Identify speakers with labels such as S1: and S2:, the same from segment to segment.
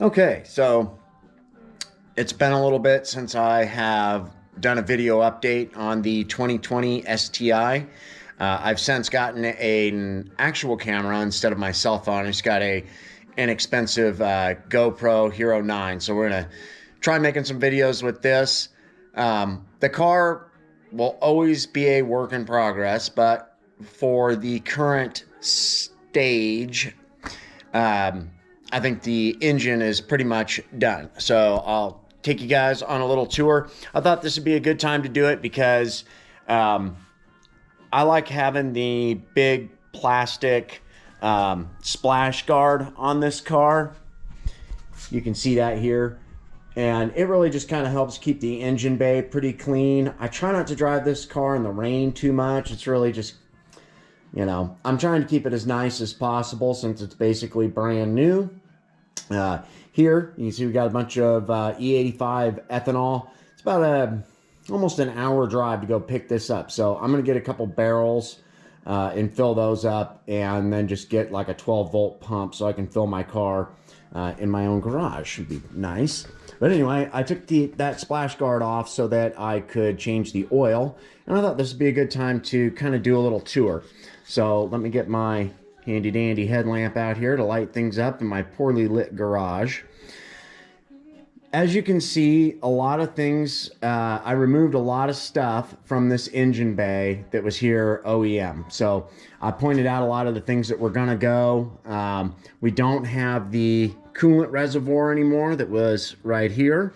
S1: Okay, so it's been a little bit since I have done a video update on the 2020 STI. I've since gotten an actual camera instead of my cell phone. I just got a inexpensive GoPro Hero 9. So we're gonna try making some videos with this. The car will always be a work in progress, but for the current stage, I think the engine is pretty much done. So I'll take you guys on a little tour. I thought this would be a good time to do it because I like having the big plastic splash guard on this car. You can see that here. And it really just kind of helps keep the engine bay pretty clean. I try not to drive this car in the rain too much. It's really just, you know, I'm trying to keep it as nice as possible since it's basically brand new. Here, you can see we got a bunch of E85 ethanol. It's about almost an hour drive to go pick this up. So I'm going to get a couple barrels and fill those up and then just get like a 12-volt pump so I can fill my car in my own garage. Should be nice. But anyway, I took that splash guard off so that I could change the oil. And I thought this would be a good time to kind of do a little tour. So let me get my handy dandy headlamp out here to light things up in my poorly lit garage. As you can see, a lot of things, I removed a lot of stuff from this engine bay that was here OEM. So I pointed out a lot of the things that were gonna go. We don't have the coolant reservoir anymore that was right here.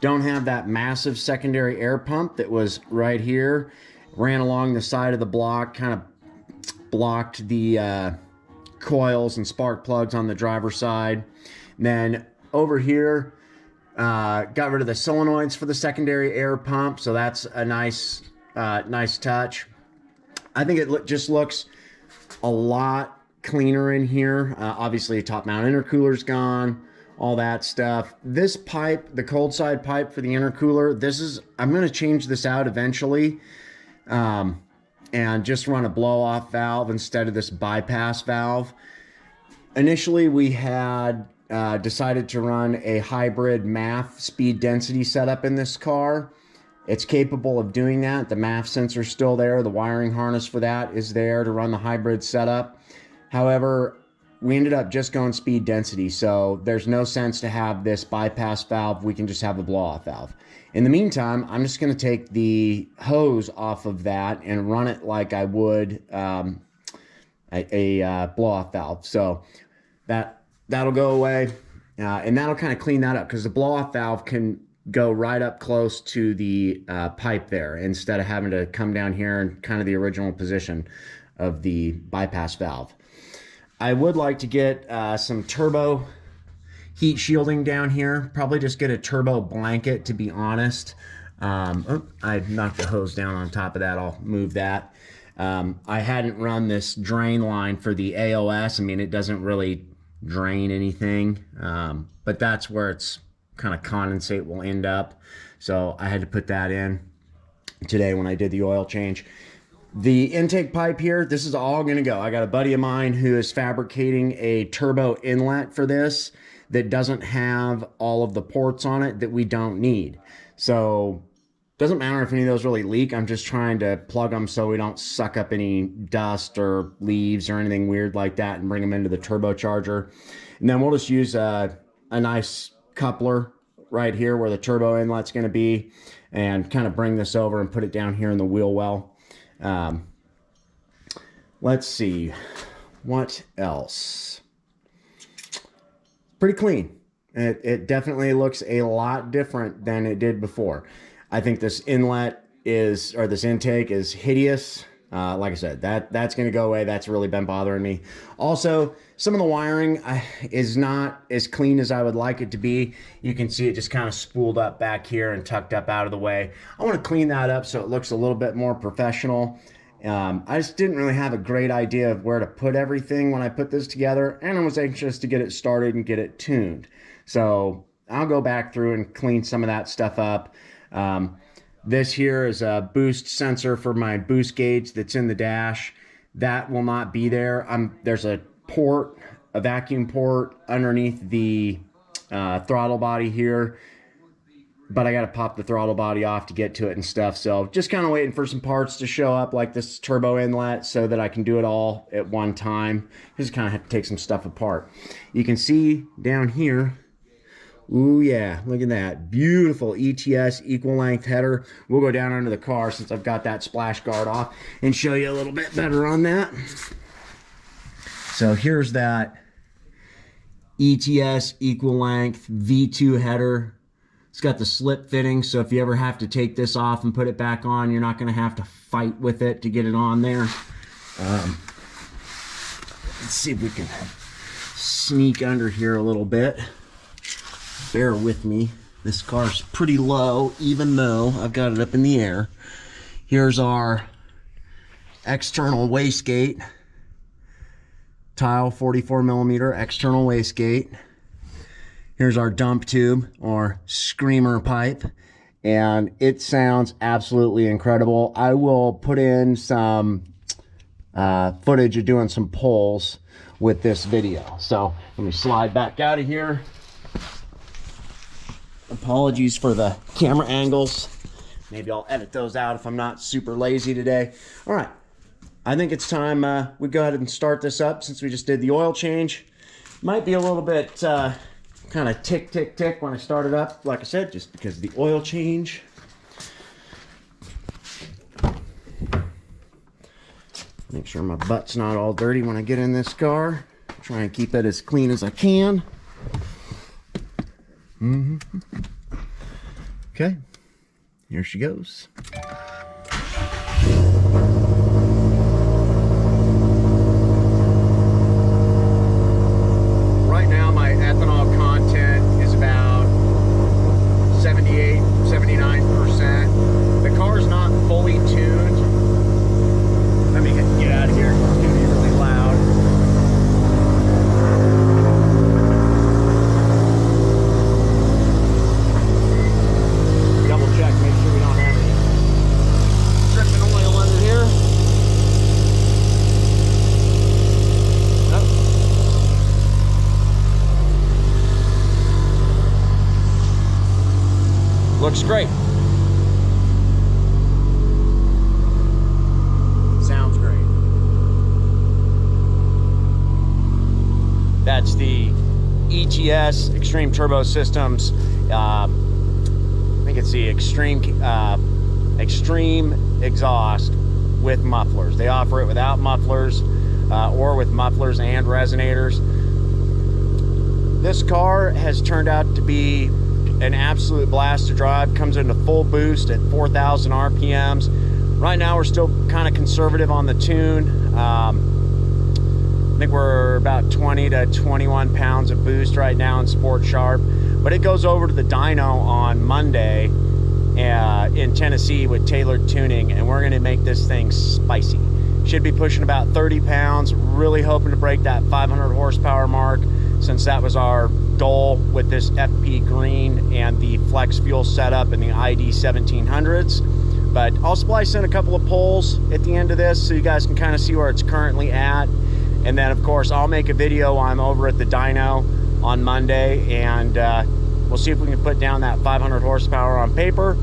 S1: Don't have that massive secondary air pump that was right here. Ran along the side of the block, kind of blocked the coils and spark plugs on the driver's side. And then over here, got rid of the solenoids for the secondary air pump, so that's a nice touch. I think it just looks a lot cleaner in here. Obviously, top mount intercooler's gone, all that stuff. This pipe, the cold side pipe for the intercooler, I'm going to change this out eventually. And just run a blow-off valve instead of this bypass valve. Initially, we had decided to run a hybrid MAF speed density setup in this car. It's capable of doing that. The MAF sensor is still there. The wiring harness for that is there to run the hybrid setup. However, we ended up just going speed density, so there's no sense to have this bypass valve. We can just have a blow-off valve. In the meantime, I'm just going to take the hose off of that and run it like I would a blow-off valve. So that'll go away, and that'll kind of clean that up because the blow-off valve can go right up close to the pipe there instead of having to come down here in kind of the original position of the bypass valve. I would like to get some turbo heat shielding down here. Probably just get a turbo blanket, to be honest. I knocked the hose down on top of that. I'll move that. I hadn't run this drain line for the AOS. I mean, it doesn't really drain anything, but that's where it's kind of condensate will end up. So I had to put that in today when I did the oil change. The intake pipe here, this is all going to go. I got a buddy of mine who is fabricating a turbo inlet for this that doesn't have all of the ports on it that we don't need. So doesn't matter if any of those really leak. I'm just trying to plug them so we don't suck up any dust or leaves or anything weird like that and bring them into the turbocharger. And then we'll just use a nice coupler right here where the turbo inlet's going to be and kind of bring this over and put it down here in the wheel well. Let's see what else. Pretty clean. It definitely looks a lot different than it did before. I think this inlet this intake is hideous. Like I said, that's going to go away. That's really been bothering me. Also, some of the wiring is not as clean as I would like it to be. You can see it just kind of spooled up back here and tucked up out of the way. I want to clean that up so it looks a little bit more professional. I just didn't really have a great idea of where to put everything when I put this together, and I was anxious to get it started and get it tuned. So I'll go back through and clean some of that stuff up. This here is a boost sensor for my boost gauge that's in the dash. That will not be there. There's a port, a vacuum port underneath the throttle body here, but I got to pop the throttle body off to get to it and stuff. So just kind of waiting for some parts to show up, like this turbo inlet, so that I can do it all at one time. Just kind of have to take some stuff apart. You can see down here, ooh yeah, look at that. Beautiful ETS equal length header. We'll go down under the car since I've got that splash guard off and show you a little bit better on that. So here's that ETS equal length V2 header. It's got the slip fitting, so if you ever have to take this off and put it back on, you're not going to have to fight with it to get it on there. Let's see if we can sneak under here a little bit. Bear with me. This car's pretty low, even though I've got it up in the air. Here's our external wastegate. Tile 44 millimeter external wastegate. Here's our dump tube or screamer pipe, and it sounds absolutely incredible. I will put in some footage of doing some pulls with this video. So let me slide back out of here. Apologies for the camera angles. Maybe I'll edit those out if I'm not super lazy today. All right, I think it's time we go ahead and start this up since we just did the oil change. Might be a little bit kind of tick, tick, tick when I start it up, like I said, just because of the oil change. Make sure my butt's not all dirty when I get in this car. Try and keep it as clean as I can. Okay, here she goes. Right now my ethanol content is about 78, 79%. The car's not fully tuned. Let me get out of here. It's going to be really loud. Double check, make sure we don't have any dripping oil under here. Looks great. Sounds great. That's the ETS Extreme Turbo Systems. I think it's the Extreme Exhaust with mufflers. They offer it without mufflers or with mufflers and resonators. This car has turned out to be an absolute blast to drive. Comes into full boost at 4,000 RPMs. Right now we're still kind of conservative on the tune. I think we're about 20 to 21 pounds of boost right now in Sport Sharp, but it goes over to the dyno on Monday in Tennessee with tailored tuning, and we're going to make this thing spicy. Should be pushing about 30 pounds. Really hoping to break that 500 horsepower mark, since that was our goal with this FP Green and the flex fuel setup in the ID 1700s. But I'll splice in a couple of polls at the end of this so you guys can kind of see where it's currently at. And then of course I'll make a video while I'm over at the dyno on Monday, and we'll see if we can put down that 500 horsepower on paper.